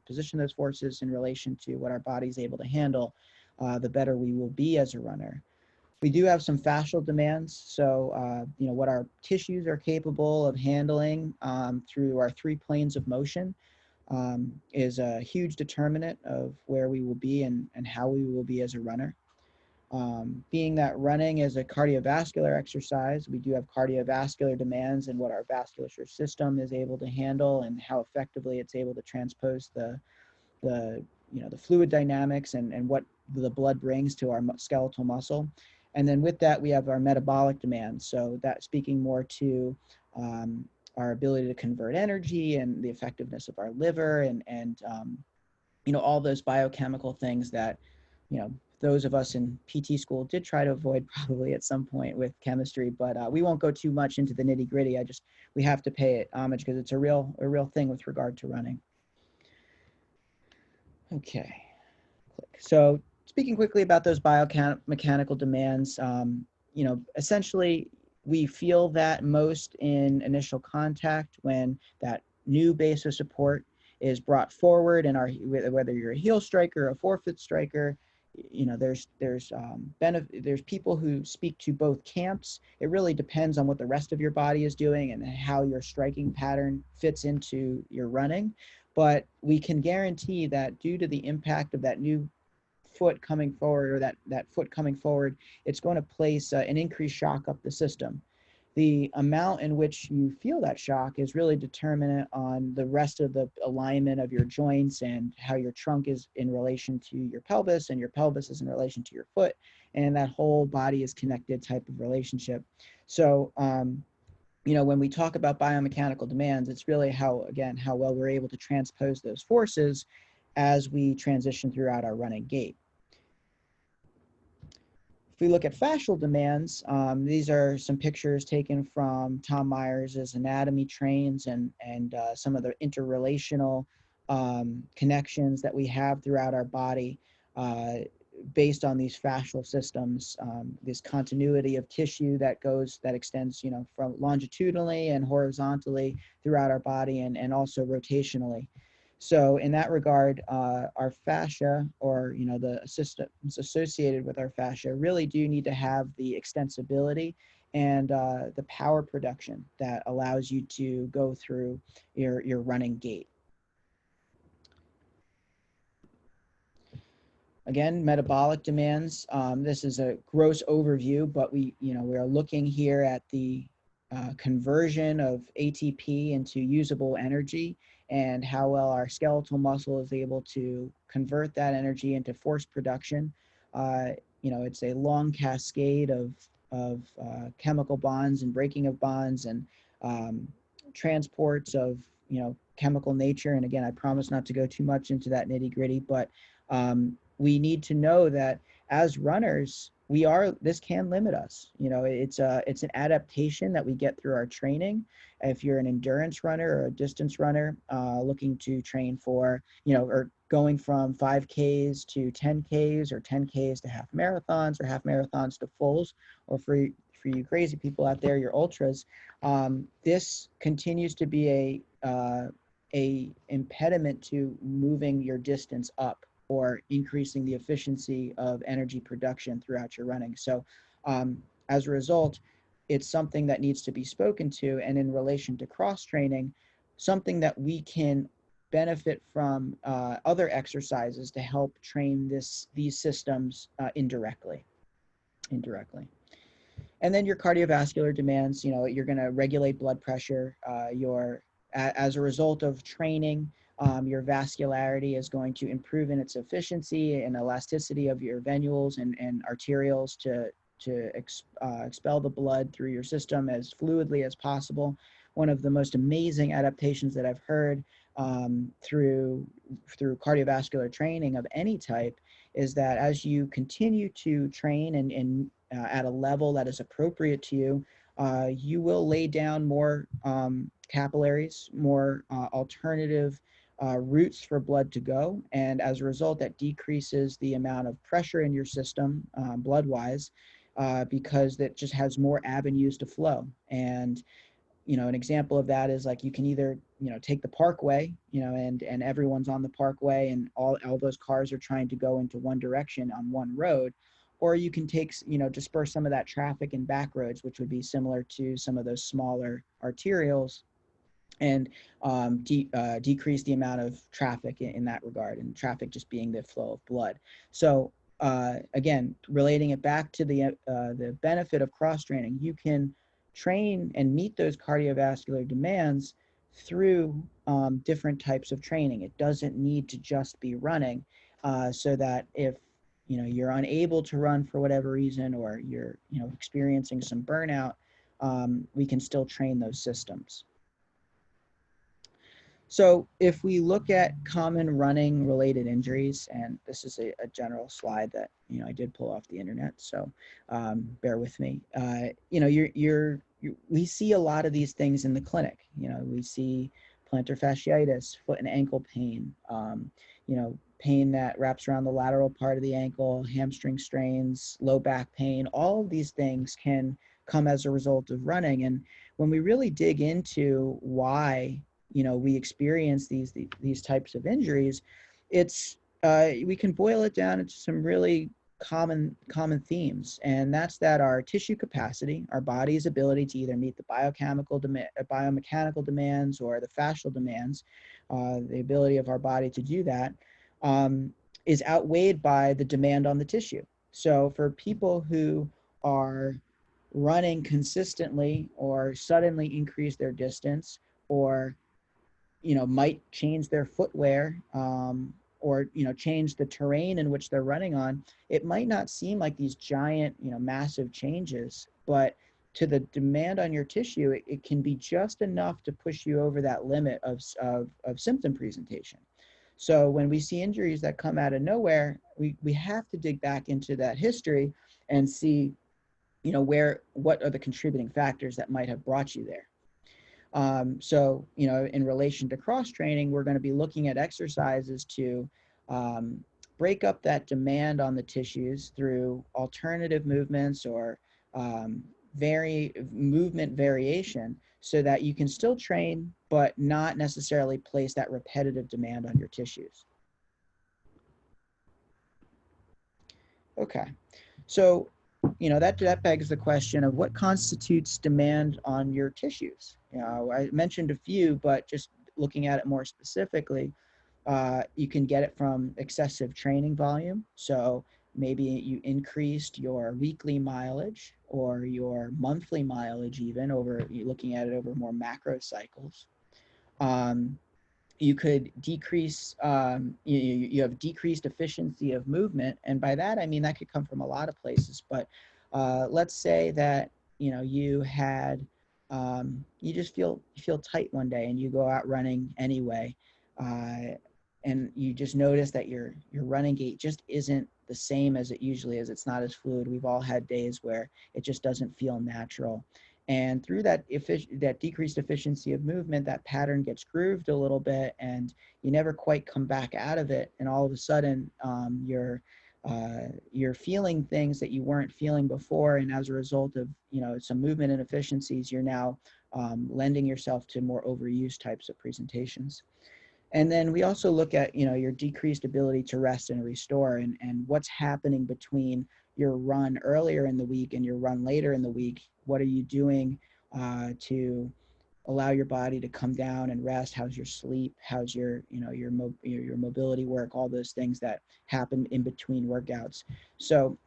position those forces in relation to what our body's able to handle, the better we will be as a runner. We do have some fascial demands. So, what our tissues are capable of handling through our 3 planes of motion is a huge determinant of where we will be and how we will be as a runner. Being that running is a cardiovascular exercise, we do have cardiovascular demands and what our vasculature system is able to handle and how effectively it's able to transpose the fluid dynamics and what the blood brings to our skeletal muscle. And then with that, we have our metabolic demands. So that speaking more to our ability to convert energy and the effectiveness of our liver and all those biochemical things that, those of us in PT school did try to avoid probably at some point with chemistry, but we won't go too much into the nitty gritty. We have to pay it homage because it's a real thing with regard to running. Okay, so speaking quickly about those biomechanical demands, essentially we feel that most in initial contact when that new base of support is brought forward, and whether you're a heel striker or a forefoot striker, there's people who speak to both camps. It really depends on what the rest of your body is doing and how your striking pattern fits into your running. But we can guarantee that due to the impact of that new foot coming forward, or that foot coming forward, it's going to place an increased shock up the system. The amount in which you feel that shock is really determinant on the rest of the alignment of your joints and how your trunk is in relation to your pelvis and your pelvis is in relation to your foot, and that whole body is connected type of relationship. So when we talk about biomechanical demands, it's really how well we're able to transpose those forces as we transition throughout our running gait. If we look at fascial demands, these are some pictures taken from Tom Myers's anatomy trains and some of the interrelational connections that we have throughout our body based on these fascial systems, this continuity of tissue that extends, from longitudinally and horizontally throughout our body and also rotationally. So in that regard, our fascia, or the systems associated with our fascia, really do need to have the extensibility and the power production that allows you to go through your running gait. Again, metabolic demands. This is a gross overview, but we are looking here at the conversion of ATP into usable energy and how well our skeletal muscle is able to convert that energy into force production. It's a long cascade of chemical bonds and breaking of bonds and transports of chemical nature. And again, I promise not to go too much into that nitty gritty, but we need to know that as runners, this can limit us. It's an adaptation that we get through our training. If you're an endurance runner or a distance runner looking to train for, or going from 5Ks to 10Ks or 10Ks to half marathons or half marathons to fulls, or for you crazy people out there, your ultras, this continues to be a impediment to moving your distance up or increasing the efficiency of energy production throughout your running. So as a result, it's something that needs to be spoken to, and in relation to cross training, something that we can benefit from other exercises to help train these systems indirectly. And then your cardiovascular demands, you're going to regulate blood pressure. As a result of training, your vascularity is going to improve in its efficiency and elasticity of your venules and arterioles to expel the blood through your system as fluidly as possible. One of the most amazing adaptations that I've heard through cardiovascular training of any type is that as you continue to train and at a level that is appropriate to you, you will lay down more capillaries, more alternative routes for blood to go. And as a result, that decreases the amount of pressure in your system blood-wise because that just has more avenues to flow. And an example of that is like you can either, take the parkway, and everyone's on the parkway and all those cars are trying to go into one direction on one road, or you can take, disperse some of that traffic in back roads, which would be similar to some of those smaller arterials, and decrease the amount of traffic in that regard, and traffic just being the flow of blood. So again, relating it back to the benefit of cross training, you can train and meet those cardiovascular demands through different types of training. It doesn't need to just be running, so that if you're unable to run for whatever reason, or you're experiencing some burnout, we can still train those systems. So if we look at common running related injuries, and this is a general slide that I did pull off the internet, so bear with me. We see a lot of these things in the clinic. We see plantar fasciitis, foot and ankle pain, pain that wraps around the lateral part of the ankle, hamstring strains, low back pain. All of these things can come as a result of running. And when we really dig into why we experience these types of injuries, it's we can boil it down into some really common themes, and that's that our tissue capacity, our body's ability to either meet the biomechanical demands or the fascial demands, the ability of our body to do that, is outweighed by the demand on the tissue. So for people who are running consistently or suddenly increase their distance, or might change their footwear, or change the terrain in which they're running on, it might not seem like these giant massive changes, but to the demand on your tissue, it can be just enough to push you over that limit of symptom presentation. So when we see injuries that come out of nowhere, we have to dig back into that history and see what are the contributing factors that might have brought you there. So, in relation to cross training, we're going to be looking at exercises to break up that demand on the tissues through alternative movements or movement variation, so that you can still train, but not necessarily place that repetitive demand on your tissues. Okay, so that begs the question of what constitutes demand on your tissues. I mentioned a few, but just looking at it more specifically, you can get it from excessive training volume. So maybe you increased your weekly mileage or your monthly mileage, even looking at it over more macro cycles. You could decrease, you have decreased efficiency of movement. And by that, I mean, that could come from a lot of places, but let's say that, you had, you just feel tight one day and you go out running anyway. And you just notice that your running gait just isn't the same as it usually is. It's not as fluid. We've all had days where it just doesn't feel natural. And through that decreased efficiency of movement, that pattern gets grooved a little bit, and you never quite come back out of it. And all of a sudden, you're feeling things that you weren't feeling before. And as a result of some movement inefficiencies, you're now lending yourself to more overuse types of presentations. And then we also look at your decreased ability to rest and restore, and what's happening between your run earlier in the week and your run later in the week. What are you doing to allow your body to come down and rest? How's your sleep? How's your mobility work? All those things that happen in between workouts. So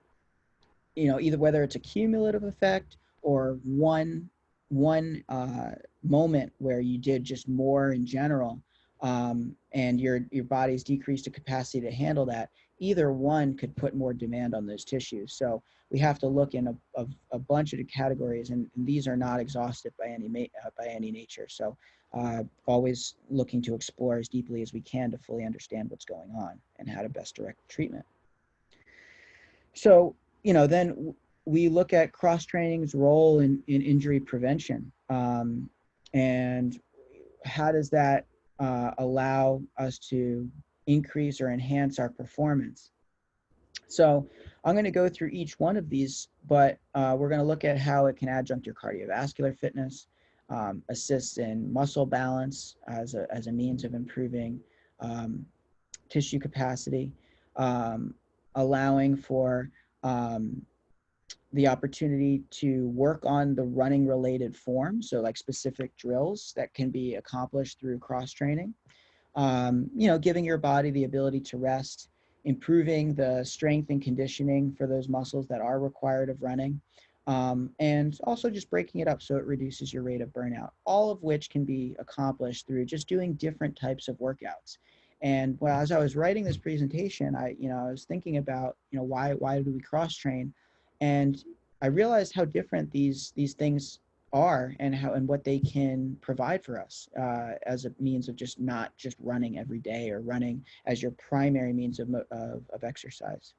either whether it's a cumulative effect or one moment where you did just more in general, and your body's decreased the capacity to handle that, either one could put more demand on those tissues. So we have to look in a bunch of categories, and these are not exhaustive by any nature. So always looking to explore as deeply as we can to fully understand what's going on and how to best direct treatment. So then we look at cross training's role in injury prevention, and how does that allow us to increase or enhance our performance. So I'm going to go through each one of these, but we're going to look at how it can adjunct your cardiovascular fitness, assists in muscle balance as a means of improving tissue capacity, allowing for the opportunity to work on the running related form. So like specific drills that can be accomplished through cross training, giving your body the ability to rest, improving the strength and conditioning for those muscles that are required of running, and also just breaking it up so it reduces your rate of burnout, all of which can be accomplished through just doing different types of workouts. And well, as I was writing this presentation, I was thinking about, why do we cross train? And I realized how different these things are, and what they can provide for us as a means of just not just running every day or running as your primary means of exercise.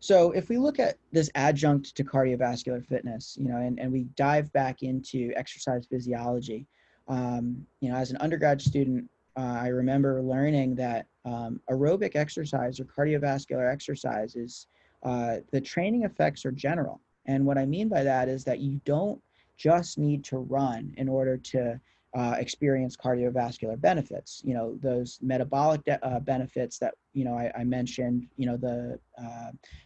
So if we look at this adjunct to cardiovascular fitness, and we dive back into exercise physiology, as an undergrad student, I remember learning that aerobic exercise or cardiovascular exercise is the training effects are general. And what I mean by that is that you don't just need to run in order to experience cardiovascular benefits. Those metabolic benefits that I mentioned. The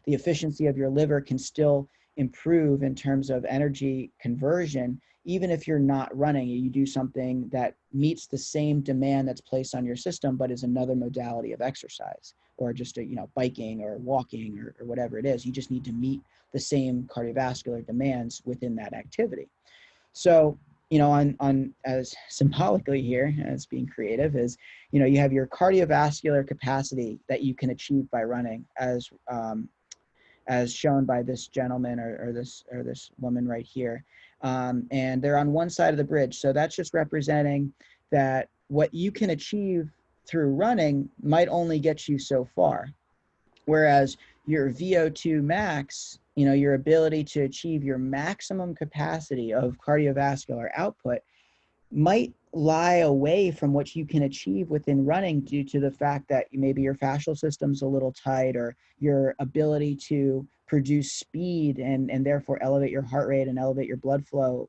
efficiency of your liver can still improve in terms of energy conversion, even if you're not running. You do something that meets the same demand that's placed on your system, but is another modality of exercise, or just biking or walking or whatever it is. You just need to meet the same cardiovascular demands within that activity. So, on as symbolically here, as being creative, is, you have your cardiovascular capacity that you can achieve by running, as shown by this gentleman or this woman right here. And they're on one side of the bridge. So that's just representing that what you can achieve through running might only get you so far. Whereas your VO2 max, your ability to achieve your maximum capacity of cardiovascular output, might lie away from what you can achieve within running, due to the fact that maybe your fascial system's a little tight, or your ability to produce speed and therefore elevate your heart rate and elevate your blood flow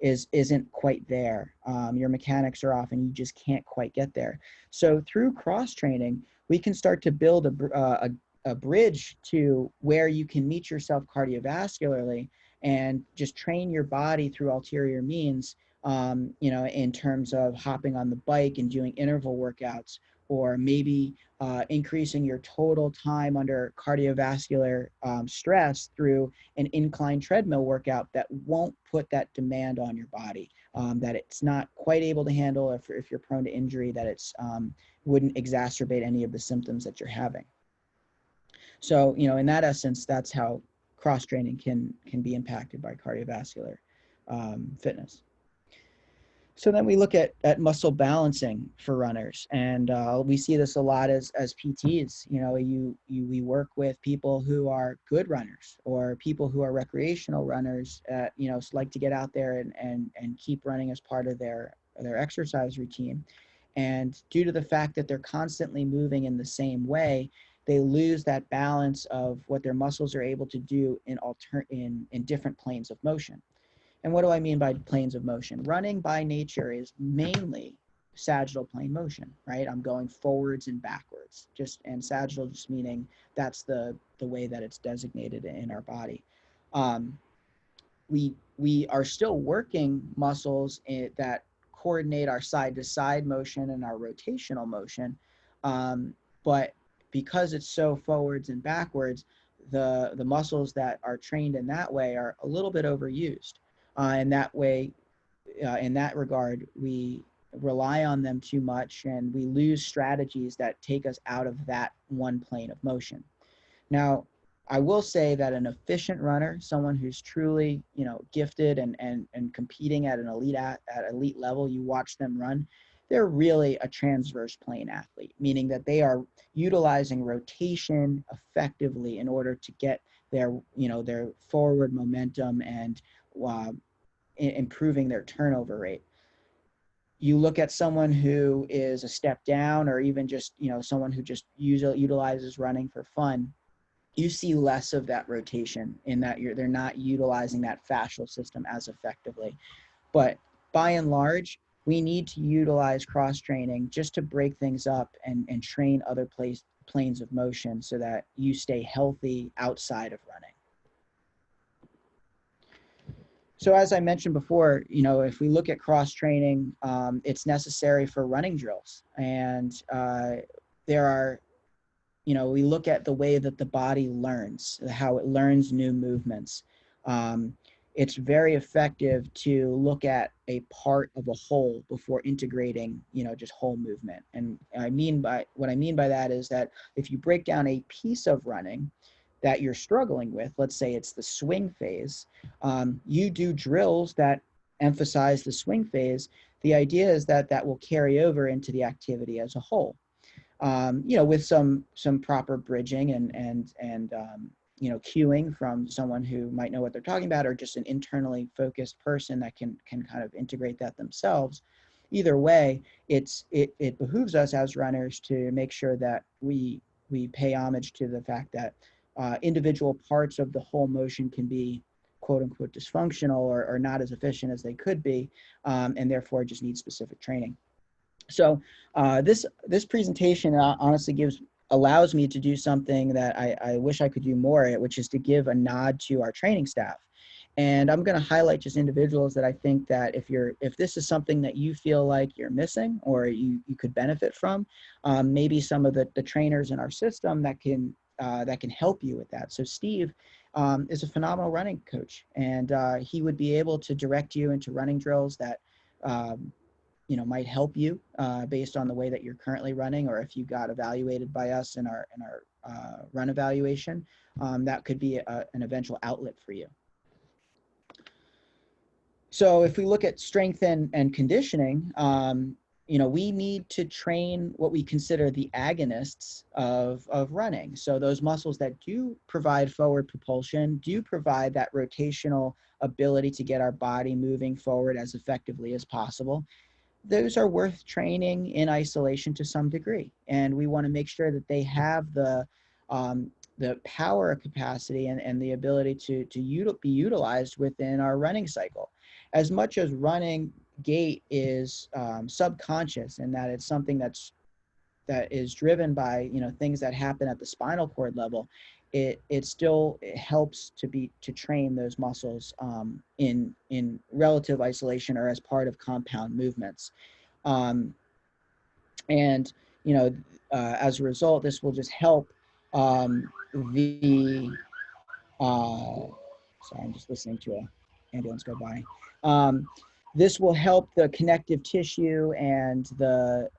isn't quite there. Your mechanics are off and you just can't quite get there. So through cross training, we can start to build a bridge to where you can meet yourself cardiovascularly and just train your body through ulterior means, in terms of hopping on the bike and doing interval workouts, or maybe increasing your total time under cardiovascular stress through an incline treadmill workout that won't put that demand on your body, that it's not quite able to handle, if you're prone to injury, that it's wouldn't exacerbate any of the symptoms that you're having. So, in that essence, that's how cross-training can be impacted by cardiovascular fitness. So then we look at muscle balancing for runners, and we see this a lot as PTs. We work with people who are good runners, or people who are recreational runners, like to get out there and keep running as part of their exercise routine. And due to the fact that they're constantly moving in the same way, they lose that balance of what their muscles are able to do in different planes of motion. And what do I mean by planes of motion? Running by nature is mainly sagittal plane motion, right? I'm going forwards and backwards, and sagittal just meaning that's the way that it's designated in our body. We are still working muscles that coordinate our side-to-side motion and our rotational motion, but because it's so forwards and backwards, the muscles that are trained in that way are a little bit overused. In that way, in that regard, we rely on them too much, and we lose strategies that take us out of that one plane of motion. Now, I will say that an efficient runner, someone who's truly, gifted and competing at an elite level, you watch them run, they're really a transverse plane athlete, meaning that they are utilizing rotation effectively in order to get their forward momentum and improving their turnover rate. You look at someone who is a step down, or even just someone who just utilizes running for fun, you see less of that rotation in that they're not utilizing that fascial system as effectively. But by and large, we need to utilize cross training just to break things up and train other planes of motion so that you stay healthy outside of running. So as I mentioned before, if we look at cross training, it's necessary for running drills. And there are, we look at the way that the body learns, how it learns new movements. It's very effective to look at a part of a whole before integrating, just whole movement. And what I mean by that is that if you break down a piece of running that you're struggling with, let's say it's the swing phase, you do drills that emphasize the swing phase. The idea is that that will carry over into the activity as a whole, with some proper bridging and cueing from someone who might know what they're talking about, or just an internally focused person that can kind of integrate that themselves. Either way, it behooves us as runners to make sure that we pay homage to the fact that individual parts of the whole motion can be quote unquote dysfunctional or not as efficient as they could be, and therefore just need specific training. So this presentation honestly allows me to do something that I wish I could do more, which is to give a nod to our training staff. And I'm going to highlight just individuals that I think that if this is something that you feel like you're missing or you could benefit from, maybe some of the trainers in our system that can help you with that. So Steve is a phenomenal running coach, and he would be able to direct you into running drills that might help you based on the way that you're currently running, or if you got evaluated by us in our run evaluation, that could be an eventual outlet for you. So if we look at strength and conditioning, we need to train what we consider the agonists of running. So those muscles that do provide forward propulsion, do provide that rotational ability to get our body moving forward as effectively as possible. Those are worth training in isolation to some degree. And we want to make sure that they have the power capacity and the ability to be utilized within our running cycle. As much as running gait is subconscious, and that it's something that is driven by things that happen at the spinal cord level, it still helps to train those muscles in relative isolation or as part of compound movements, and as a result, this will just help sorry, I'm just listening to an ambulance go by. This will help the connective tissue and the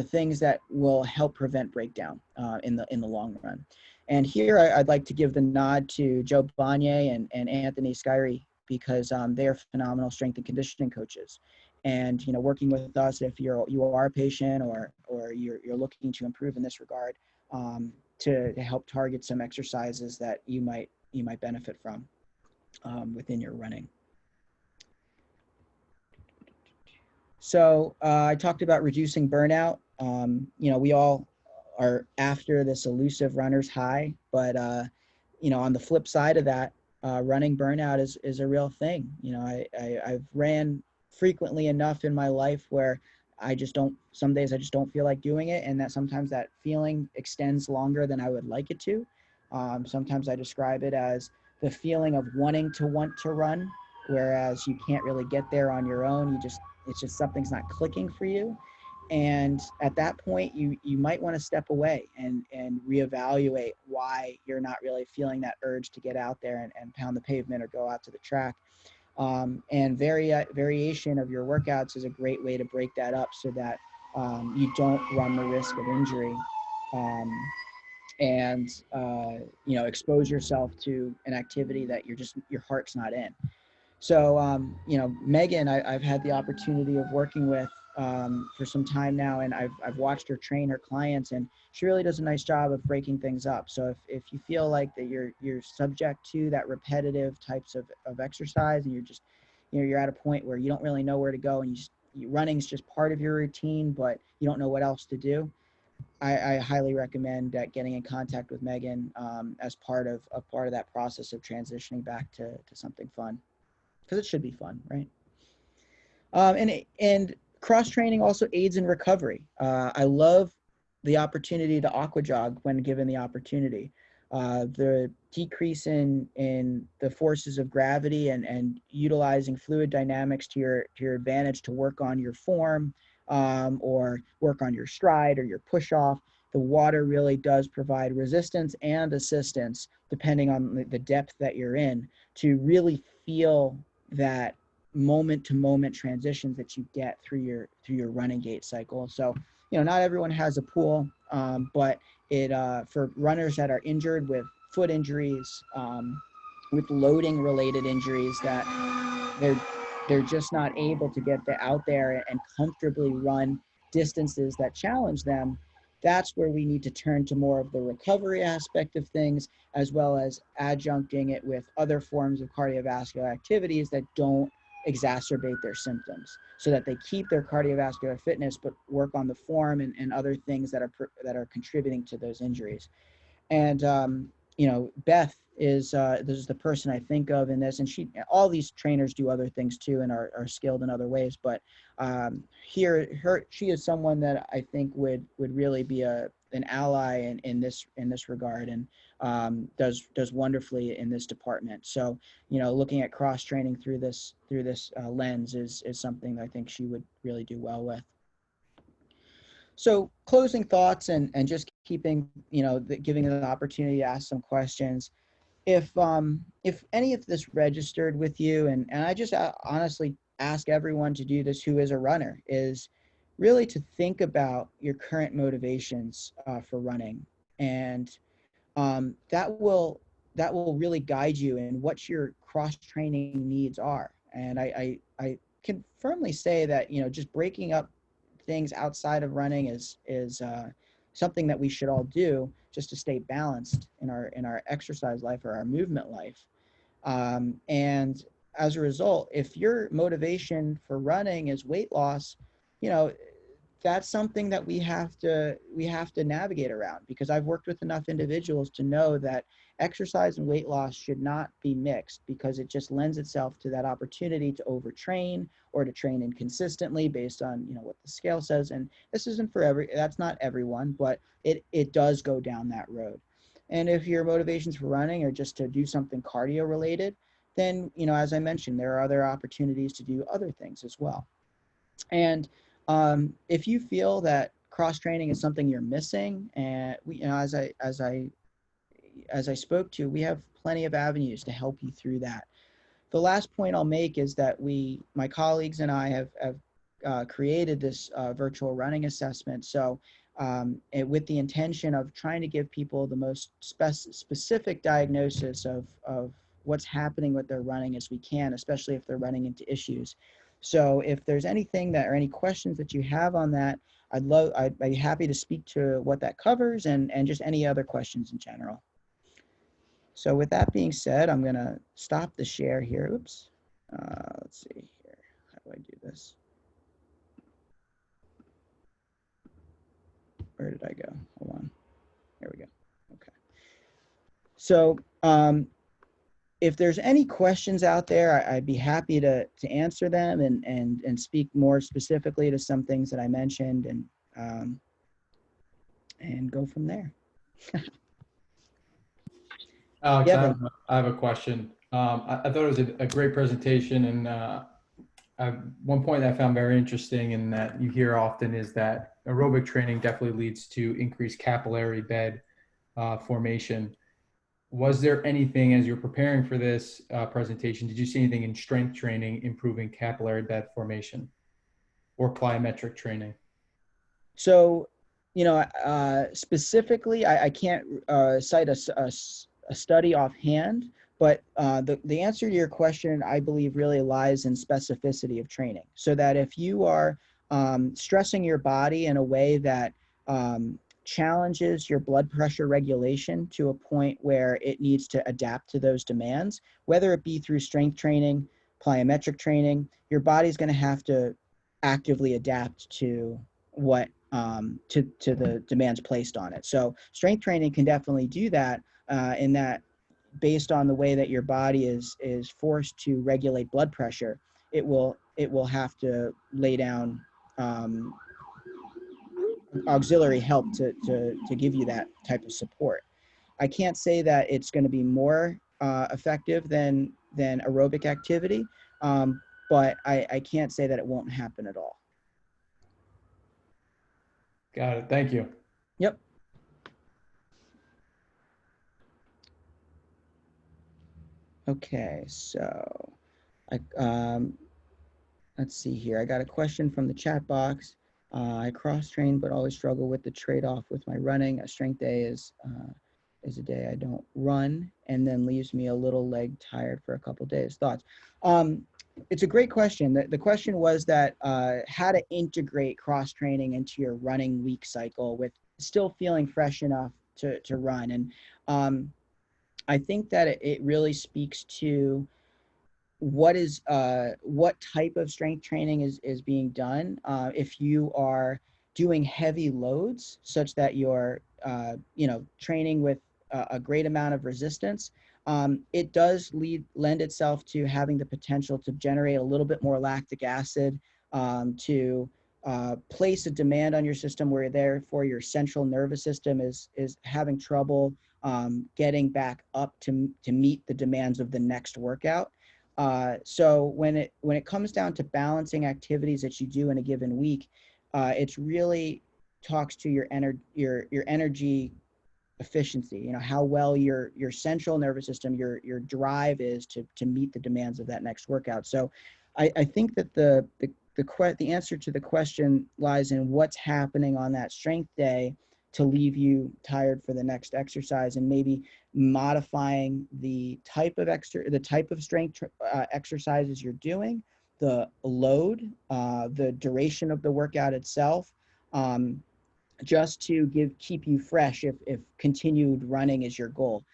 things that will help prevent breakdown in the long run. And here I'd like to give the nod to Joe Bonnier and Anthony Skyrie, because they're phenomenal strength and conditioning coaches. And working with us, if you are a patient or you're looking to improve in this regard, to help target some exercises that you might benefit from within your running. So I talked about reducing burnout. We all are after this elusive runner's high, but on the flip side of that, running burnout is a real thing. I've ran frequently enough in my life where some days I just don't feel like doing it, and that sometimes that feeling extends longer than I would like it to. Sometimes I describe it as the feeling of want to run, whereas you can't really get there on your own. It's just something's not clicking for you. And at that point, you might want to step away and reevaluate why you're not really feeling that urge to get out there and pound the pavement or go out to the track. And variation of your workouts is a great way to break that up so that you don't run the risk of injury, and expose yourself to an activity that your heart's not in. So, Megan, I've had the opportunity of working with for some time now, and I've watched her train her clients, and she really does a nice job of breaking things up. So if you feel like that you're subject to that repetitive types of exercise, and you're just, you're at a point where you don't really know where to go, and running's just part of your routine, but you don't know what else to do, I highly recommend getting in contact with Megan as part of that process of transitioning back to something fun, because it should be fun, right? And cross training also aids in recovery. I love the opportunity to aqua jog when given the opportunity. The decrease in the forces of gravity and utilizing fluid dynamics to your advantage to work on your form, or work on your stride or your push off. The water really does provide resistance and assistance depending on the depth that you're in to really feel that moment to moment transitions that you get through your running gait cycle. So, not everyone has a pool, but it for runners that are injured with foot injuries, with loading related injuries, that they're just not able to get out there and comfortably run distances that challenge them. That's where we need to turn to more of the recovery aspect of things, as well as adjuncting it with other forms of cardiovascular activities that don't exacerbate their symptoms, so that they keep their cardiovascular fitness but work on the form and other things that are contributing to those injuries. And Beth is this is the person I think of in this, and all these trainers do other things too and are skilled in other ways, but she is someone that I think would really be an ally in this regard, and does wonderfully in this department. So looking at cross training through this lens is something that I think she would really do well with. So closing thoughts and just keeping, giving the opportunity to ask some questions. If any of this registered with you, and I just honestly ask everyone to do this who is a runner, is really to think about your current motivations for running, and that will really guide you in what your cross training needs are. And I can firmly say that just breaking up things outside of running is something that we should all do just to stay balanced in our exercise life or our movement life. And as a result, if your motivation for running is weight loss, that's something that we have to navigate around, because I've worked with enough individuals to know that exercise and weight loss should not be mixed, because it just lends itself to that opportunity to overtrain or to train inconsistently based on what the scale says. And this isn't for that's not everyone, but it does go down that road. And if your motivations for running are just to do something cardio related, then as I mentioned, there are other opportunities to do other things as well. And if you feel that cross training is something you're missing, and as I spoke to, we have plenty of avenues to help you through that. The last point I'll make is that my colleagues and I have created this virtual running assessment. So with the intention of trying to give people the most specific diagnosis of what's happening with their running as we can, especially if they're running into issues. So if there's anything or any questions that you have on that, I'd be happy to speak to what that covers, and just any other questions in general. So with that being said, I'm gonna stop the share here. Oops. Let's see here. How do I do this? Where did I go? Hold on. There we go. Okay. So if there's any questions out there, I'd be happy to answer them and speak more specifically to some things that I mentioned, and go from there. Alex, Yeah, I have a question. I thought it was a great presentation, and one point I found very interesting and that you hear often is that aerobic training definitely leads to increased capillary bed formation. Was there anything, as you're preparing for this presentation, did you see anything in strength training improving capillary bed formation or plyometric training? So, specifically, I can't cite a study offhand, but the answer to your question, I believe, really lies in specificity of training. So that if you are stressing your body in a way that challenges your blood pressure regulation to a point where it needs to adapt to those demands, whether it be through strength training, plyometric training, your body's going to have to actively adapt to what to the demands placed on it. So strength training can definitely do that, in that based on the way that your body is forced to regulate blood pressure, it will have to lay down auxiliary help to give you that type of support. I can't say that it's going to be more effective than aerobic activity, but I can't say that it won't happen at all. Got it. Thank you. Yep. Okay, so let's see here. I got a question from the chat box. I cross-train, but always struggle with the trade-off with my running. A strength day is a day I don't run, and then leaves me a little leg tired for a couple days. Thoughts? It's a great question. The question was that how to integrate cross-training into your running week cycle with still feeling fresh enough to run. And I think that it really speaks to what type of strength training is being done. If you are doing heavy loads such that you're training with a great amount of resistance, it does lend itself to having the potential to generate a little bit more lactic acid, to place a demand on your system where therefore your central nervous system is having trouble getting back up to meet the demands of the next workout. So when it comes down to balancing activities that you do in a given week, it's really talks to your energy efficiency. How well your central nervous system, your drive is to meet the demands of that next workout. So I think that the answer to the question lies in what's happening on that strength day to leave you tired for the next exercise, and maybe modifying the type of strength exercises you're doing, the load, the duration of the workout itself, just to keep you fresh if continued running is your goal.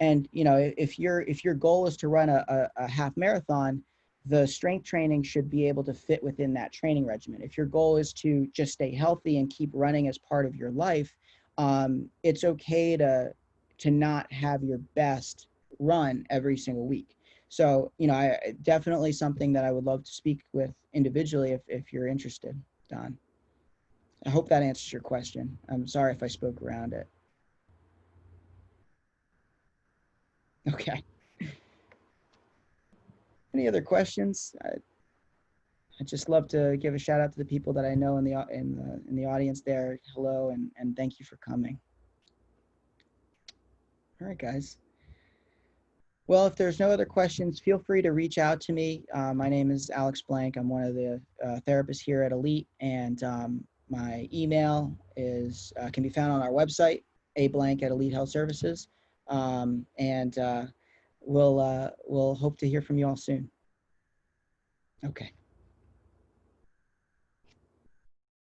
And if your goal is to run a half marathon, the strength training should be able to fit within that training regimen. If your goal is to just stay healthy and keep running as part of your life, it's okay to not have your best run every single week. So, I definitely something that I would love to speak with individually if you're interested, Don. I hope that answers your question. I'm sorry if I spoke around it. Okay. Any other questions? I'd just love to give a shout out to the people that I know in the audience there. Hello, and thank you for coming. All right, guys. Well, if there's no other questions, feel free to reach out to me. My name is Alex Blank. I'm one of the therapists here at Elite, and my email is can be found on our website, ablank@Elite Health Services, and we'll hope to hear from you all soon. Okay.